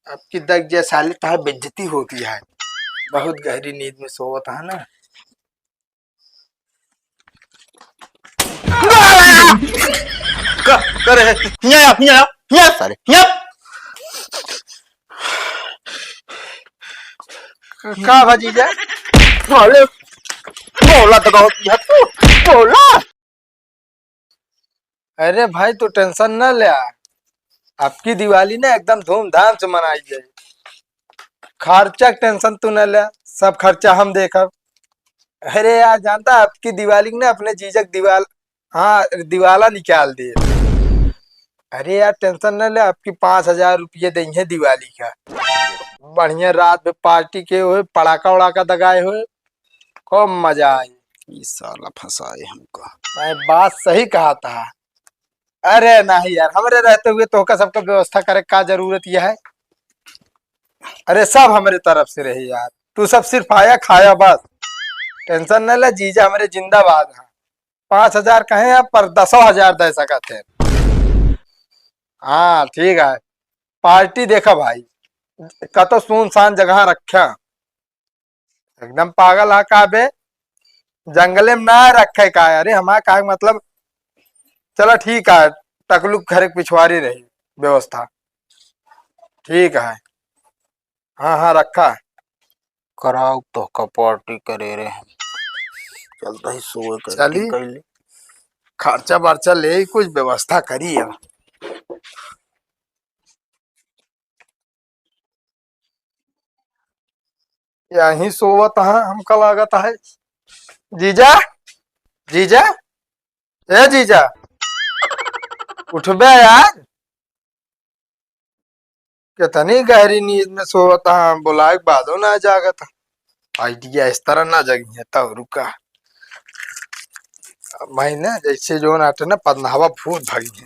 आपकी दग जैसा हालत है, बेइज्जती होती है। बहुत गहरी नींद में सोता है ना। करे हिया सारे हिया का भजीजा? साले बोला दगाओ दिया तू बोला। अरे भाई तू टेंशन न ले। आपकी दिवाली ना एकदम धूमधाम से मनाई जाए। खर्चा टेंशन तू न ले, सब खर्चा हम देखब। अरे यार जानता है, आपकी दिवाली ने अपने जीजक दिवाला निकाल दिए। अरे यार टेंशन न ले, आपकी 5,000 रुपये देंगे दिवाली का। बढ़िया रात में पार्टी के हुए, पड़ाका उड़ाका दगाए हुए, खूब मजा आई। ये साला फंसाए हमको। मैं बात सही कहा था। अरे नहीं यार, हमरे रहते हुए तो का सबका व्यवस्था करे का जरूरत यह है। अरे सब हमारे तरफ से रही यार, तू सब सिर्फ आया खाया बस। टेंशन न ले, जीजा हमारे जिंदाबाद है। 5,000 कहे आप पर 10,000 दे सकते हैं। हाँ ठीक है। पार्टी देखा भाई, का तो सुनसान जगह रखा। एकदम पागल है का बे? जंगले में ना रखे का? अरे हमारा का मतलब। चलो ठीक है, तकलुक घर के पिछवाड़ी रही व्यवस्था। ठीक है। हाँ हाँ रखा है। कराओ तो का पार्टी करे रे। चलता ही सोए चली कर खर्चा बर्चा ले, कुछ व्यवस्था करी है। यही सोवत है हमका लागत है। जीजा, जीजा, ए जीजा, उठबे यार। कितनी गहरी नींद में सोवत है, बुलाए के बादो ना जागत। आइडिया इस तरह ना जगी है तब रुका। मैं ना जैसे जो नाटे ना पदनावा भूत भागी है।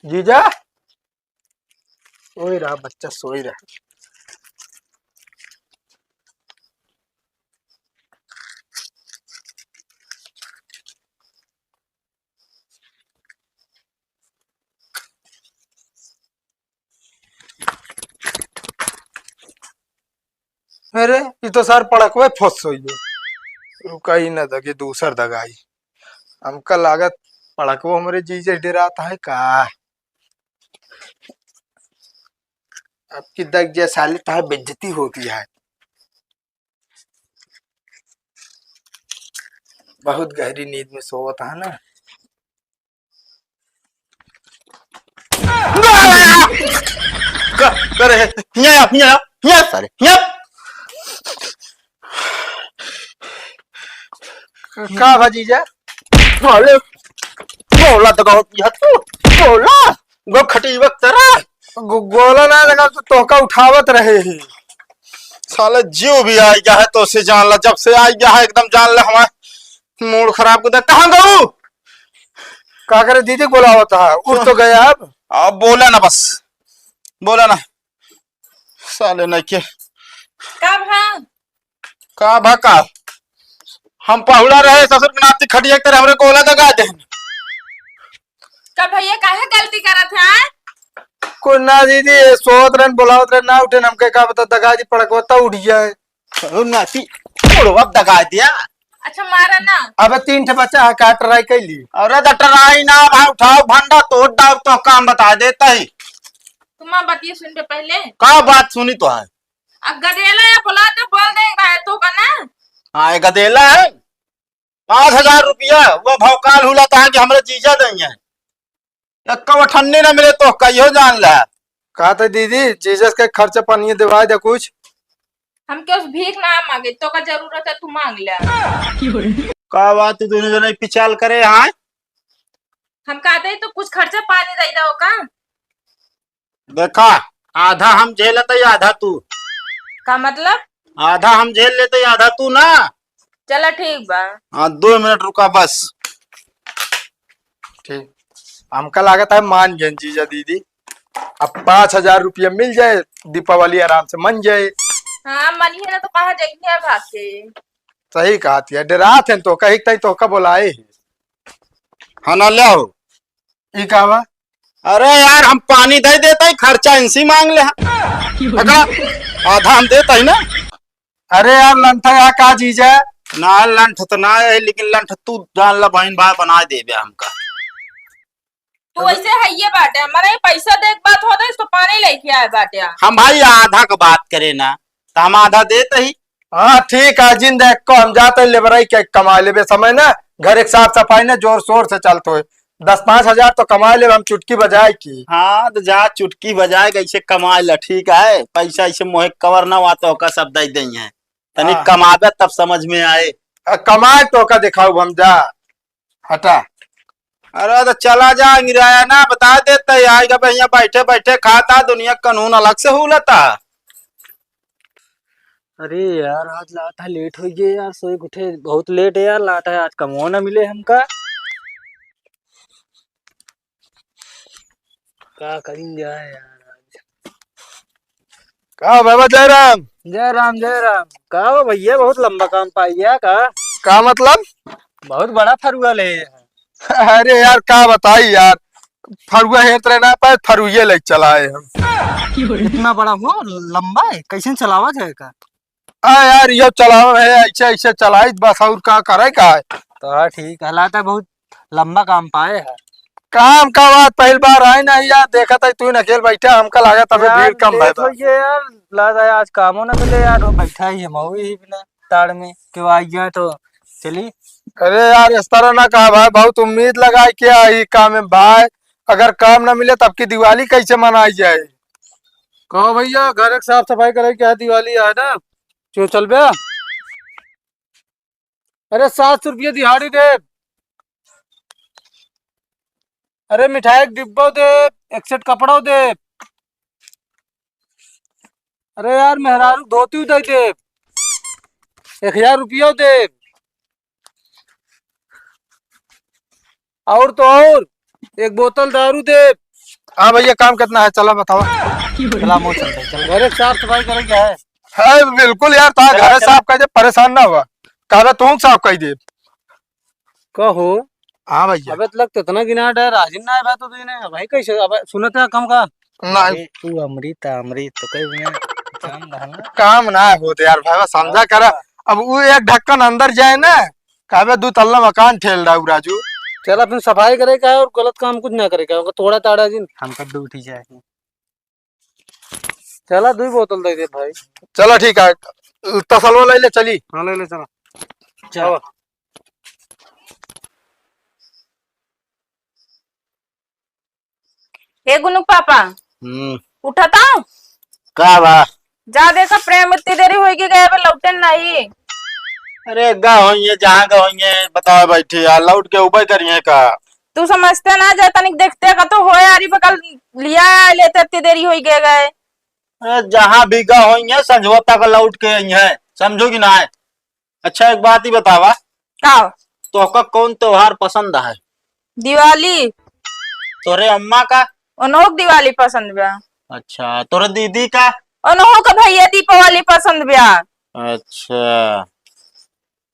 जीजा सोई रहा, बच्चा सोई रहा। अरे ये तो सर पड़कवे फंस सोई है। रुका ही न दगे दूसर दगाई। हमका लागत पड़कवो हमारे जीजे डराता है का। आपकी दग जैसा हालत है, बेइज्जती होती है। बहुत गहरी नींद में सोवत है ना। करे हिया सारे हिया का भजीजा? साले बोला दगाओ दिया तू बोला। गो खटी वक्त तेरा गोला ना लगा तो तोहका उठावत रहे ही। साले जीव भी आ गया है तो से जान ला। जब से आ गया है एकदम जान ले हमारा मूड खराब कर दे। कहाँ गऊ? का करे दीदी बोलावत है, उठ तो गया अब बोला ना, बस बोला ना। साले नहीं के का भका हम पहुला रहे ससुर के नाती खटिया तेरे हमरे कोला दगा दे। का भैया काहे गलती करत है? कोई ना दीदी, सोवत रहन बोलावत रहन ना उठे, हमके का बता दगाजी पड़कवता उठ जाए। नाती छोड़ो अब दगा दिया। अच्छा मारा ना। अब 3 ठे बच्चा है, का ट्राई कैली। अरे दटराई ना भाई, उठाओ भंडा तोड़ डाल तो काम बता देता ही। तुम बतिए सुन पे पहले। का बात सुनी तो है? अब गधेला या बुला तो बोल दे रहा तो का ना। हाँ ये गदेला है। 5,000 रुपया वो भौकाल हुलाता है कि हमरे जीजा देंगे। एक ठन्नी ना मिले तो कहियो जान ला। कहा था दीदी जीसस के खर्चा पानी दिवा दे कुछ। हम के उस भीख ना मांगे तो का जरूरत है तू मांग ले। का बात तू दोनों जने पिचाल करे हाँ? हम कहते तो कुछ खर्चा पानी दे दो का। देखा आधा हम झेल लेते आधा तू। का मतलब? आधा हम झेल लेते आधा तू ना। चलो ठीक बा। हाँ 2 मिनट रुका बस। ठीक, हमका लागत है मान गए जीजा दीदी। अब 5,000 रुपया मिल जाए, दीपावली आराम से मन जाए। हाँ मनी है ना तो कहा जाएंगे भाग के। सही कहा थी डरा थे तो कही तई तो का बोलाए हाँ ना ले हो। ई कहवा अरे यार हम पानी दे देते खर्चा इनसी मांग ले अगर आधा हम देते ही ना। अरे यार लंठा यहाँ का चीज है ना लंठ तो ना है लेकिन लंठ तू जान ला बहन भाई बना दे बे हमका। तू ऐसे है ये बाटे हमारा ये पैसा देख बात होता तो पानी लेके आए बाटे। हम भाई आधा का बात करे ना तो हम आधा देते ही। हाँ ठीक है जिन देख को हम जाते लेबर के कमा ले समय ना घर एक साफ सफाई ना जोर शोर से चलते हो 10-5 हजार तो कमा ले हम चुटकी बजाए की। हाँ तो जा चुटकी बजाए ऐसे कमा ल ठीक है पैसा ऐसे मोहे कवर ना हुआ तो का सब दे दें है तनी हाँ। कमाबे तब समझ में आए। कमाए तो का दिखाऊ हम जा हटा। अरे तो चला जा गिराया ना बता देते आएगा भैया बैठे बैठे खाता दुनिया कानून अलग से हुलता। अरे यार आज लाता लेट हो गया यार सोए उठे बहुत लेट है यार लाता है आज कमो ना मिले हमका क्या करेंगे यार आज। कहा बाबा जयराम जय राम का हो भैया बहुत लंबा काम पाई गया का मतलब बहुत बड़ा फरुआ ले अरे यार का बताई यार फरुआ हेत रहना पर फरुए ले चलाए हम। इतना बड़ा हुआ लंबा है कैसे चलावा जाएगा। यार ये चलाओ है ऐसे ऐसे चलाई बस और का करे का है। तो हाँ ठीक है लाता बहुत लंबा काम पाए है। काम का बात पहली बार आए ना यार देखा था तू अकेले बैठा हमका लगा तबे भीड़ कम लेट हो है। गया यार लाता है आज कामों ना मिले यार वो बैठा ही है मऊ ही बिना ताड़ में क्यों आई गया तो चली। अरे यार इस तरह ना कहा भाई बहुत उम्मीद लगाई क्या ही काम में भाई अगर काम ना मिले तब की दिवाली कैसे मनाई जाए। कहो भैया घर एक साफ सफाई करे क्या दिवाली है ना क्यों चल बे। अरे 700 रुपये दिहाड़ी दे। अरे मिठाई एक डिब्बो दे एक सेट कपड़ो दे। अरे यार मेहरारू धोती दे दे 1000 रुपया दे। और तो और एक बोतल दारू दे। हाँ भैया काम कितना है चला बताओ। चला मोह चलते चल घर एक साफ सफाई करे क्या है। है बिल्कुल यार ता घर साफ कर दे परेशान ना हुआ कहा तू साफ कर दे। कहो हाँ भैया अबे तो लगता इतना गिनाट है राजिन ना है भाई तो तुझे भाई कैसे अब सुनत है कम का। ना अरे तू अमृत अमृत तो कहीं भी काम रहना। काम ना होते यार भाई समझा करा अब वो एक ढक्कन अंदर जाए ना कहा 2 तल्ला मकान ठेल रहा हूँ राजू। चल अपन सफाई करे का है और गलत काम कुछ ना करे का थोड़ा ताड़ा दिन हम कर दो उठी जाए। चला 2 बोतल दे दे भाई। चलो ठीक है तसलवा ले ले चली। हाँ ले ले चला चलो। हे गुनु पापा उठा था का बा जा देखा प्रेम इतनी देरी होगी गए अब लौटे नहीं। अरे गा होइए जहाँ गा होइए बताओ बैठे यार लौट के ऊपर करिए का। तू समझते ना जा तनिक देखते का तो हो यारी बकल लिया लेते इतनी देरी हो गए गए। अरे जहाँ भी गा होइए संझोता का लौट के आई है समझोगी ना है। अच्छा एक बात ही बतावा का तो का कौन त्योहार पसंद है। दिवाली तोरे अम्मा का। उन्हों दिवाली पसंद बा। अच्छा तोरे दीदी का। उन्हों का भैया दीपावली पसंद बा। अच्छा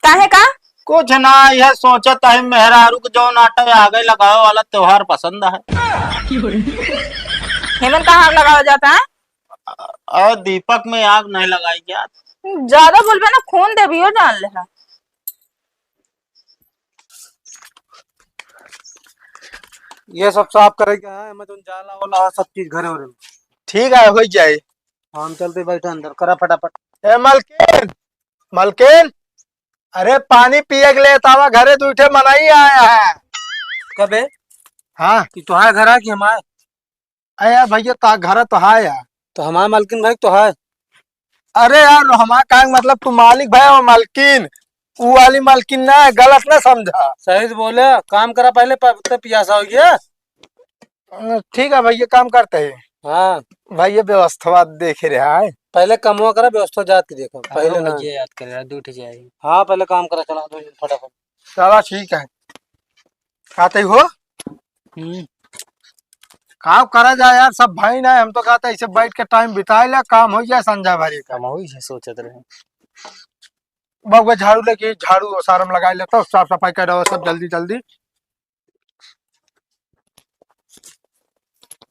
काहे का कुछ ना यह सोचता है मेहरारू को जो नाटक आगे लगाओ वाला त्योहार पसंद है। हेमंत कहाँ लगाया जाता है। और दीपक में आग नहीं लगाई क्या। ज्यादा बोलबे ना खून दे भी हो जान ले। ये सब साफ करे क्या है मैं तुम जाला वाला सब चीज घरे हो रहे। ठीक है हो जाए। हम चलते बैठे अंदर करा फटाफट। ए मलकिन मलकिन अरे पानी पिए के लिए तावा घरे दूठे मनाई आया है। कबे हाँ कि तो है घर है कि हमारे। अरे भैया ता घर तो है यार। तो हमारे मालकिन भाई तो है। अरे यार हमारा का मतलब तू मालिक भाई और मालकिन वो वाली मालकिन ना है, गलत ना समझा। सही से बोले काम करा पहले तो पियासा हो गया। ठीक है भैया काम करते हैं। हाँ भैया व्यवस्था देखे रहा है। पहले कमवा करा व्यवस्था जात की देखो पहले ना ये याद करे दूठ जाएगी। हाँ पहले काम करा चला दो फटाफट। चलो ठीक है खाते हो काम करा जाए यार सब भाई ना हम तो कहते ऐसे बैठ के टाइम बिताए ला काम हो जाए संजा भरी का। कम हो सोचत रहे। बाबा झाड़ू लेके झाड़ू और सारम लगा लेता हूँ, साफ सफाई कर रहा हूँ सब जल्दी जल्दी।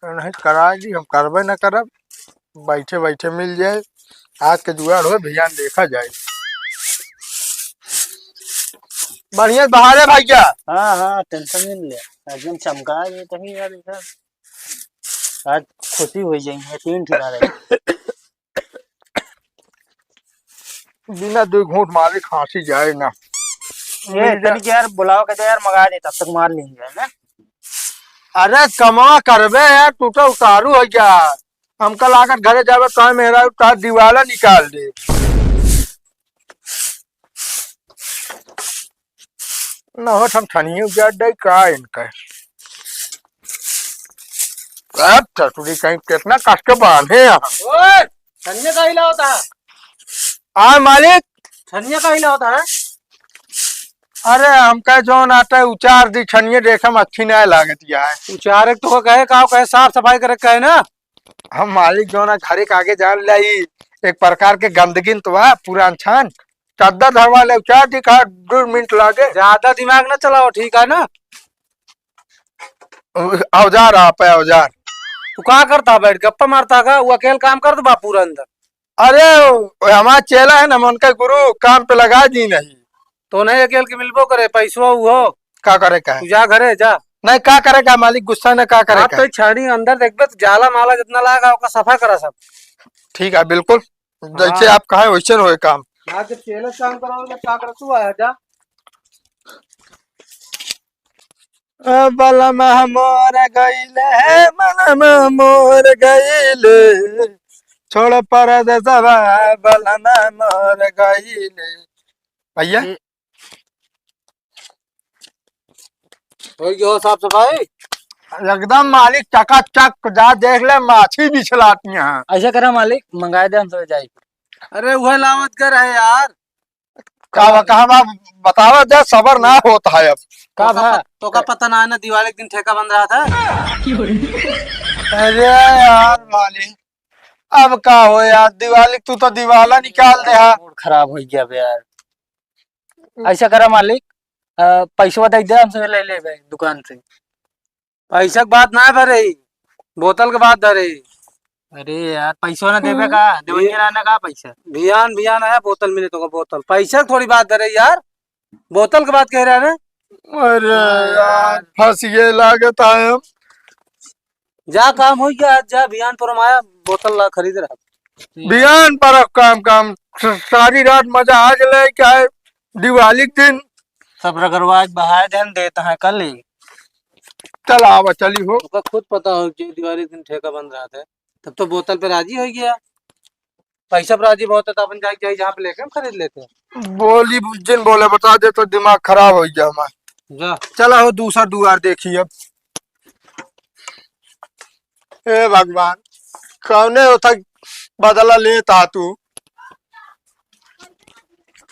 नहीं करा दी, हम करबे न करब, बैठे बैठे मिल जाए। आज के जुगाड़ हो भैया देखा जाए। बढ़िया बाहर है भैया। हाँ हाँ टेंशन नहीं ले, एकदम चमका ये कहीं यार इधर। आज खुशी हो जाएंगे, 3 ठिका रहे। बिना 2 घूंट मारे खांसी जाए ना। ये तनिक यार बुलाओ कहते यार मंगा दे, तब तक मार लेंगे है ना। अरे कमा करबे यार, तू तो उतारू है क्या। हम कल आकर घरे जावे तो मेरा उतार दीवाला निकाल दे। न हो हम ठनिए उजाड़ दे का इनका। अब चटुरी कहीं कितना कष्ट के बांधे यहाँ। ओए छन्ने का हिला होता है, आ मालिक। छन्ने का हिला होता है। अरे हमका जोन आता है उचार दी छनिए देखम अच्छी नहीं लागत यार। उचारे तो कहे का कहे साफ सफाई करे कहे ना। हम मालिक जो ना घरे के आगे जान लाई एक प्रकार के गंदगी तो है पूरा छान चादर धरवा ले चार दिखा 2 मिनट लागे। ज्यादा दिमाग ना चलाओ, ठीक है ना। औजार आप है औजार। तू क्या करता बैठ गप्पा मारता का, वो अकेले काम कर दो बापूरा अंदर। अरे हमारा चेला है ना उनका गुरु काम पे लगा दी नहीं तो नहीं अकेले के मिलबो करे पैसो हो। का करे का तू जा घरे जा। नहीं का करेगा मालिक गुस्सा न का करे आप तो छाड़ी अंदर देखबे तो जाला माला जितना लागा उसका सफा करा सब। ठीक है बिल्कुल जैसे आप कहे वैसे होए काम। आज जब चेले काम कराओगे क्या कर तू आया जा। बलम मोर गईले मनम मोर गईले छोड़ पर दसवा बलम मोर गईले। भैया हो गयो साफ सफाई। एकदम मालिक चकाचक जा देख ले माछी बिछलाती हैं। ऐसा करा मालिक मंगाए दे हमसे जाए। अरे वह लावत कर है यार। कहा बतावा दे सबर ना होता है अब। का भा तो का पता ना है ना, दिवाली के दिन ठेका बंद रहा था। अरे यार मालिक अब का हो यार, दिवाली तू तो दिवाला निकाल दे। मूड खराब हो गया बे यार। ऐसा करा मालिक पैसा दे दे हमसे ले ले बे दुकान से। पैसा की बात ना भरे, बोतल के बात धरे। अरे यार पैसा ना देवे का, देवनिया रहने का पैसा। भियान भियान आया बोतल मिले तो का बोतल, पैसा थोड़ी बात धरे यार, बोतल की बात कह रहा है ना। अरे यार फंस गए लागत है हम। जा काम हो गया आज, जा भियान पर आया बोतल ला खरीद रहा। बियान पर काम काम सारी रात मजा आ गए क्या है दिवाली के दिन। सब रगरवाज बहाए देन देता है कल ही। चल आवा चली हो। तो खुद पता हो कि दिवाली के दिन ठेका बंद रहा था, तब तो बोतल पे राजी हो गया। पैसा पर राजी बहुत है तो अपन जाए जहाँ पे लेके हम खरीद लेते हैं। बोली जिन बोले बता दे तो दिमाग खराब हो गया हमारा। जा चला हो दूसरा दुआर देखिए अब। हे भगवान कौने होता बदला लेता तू।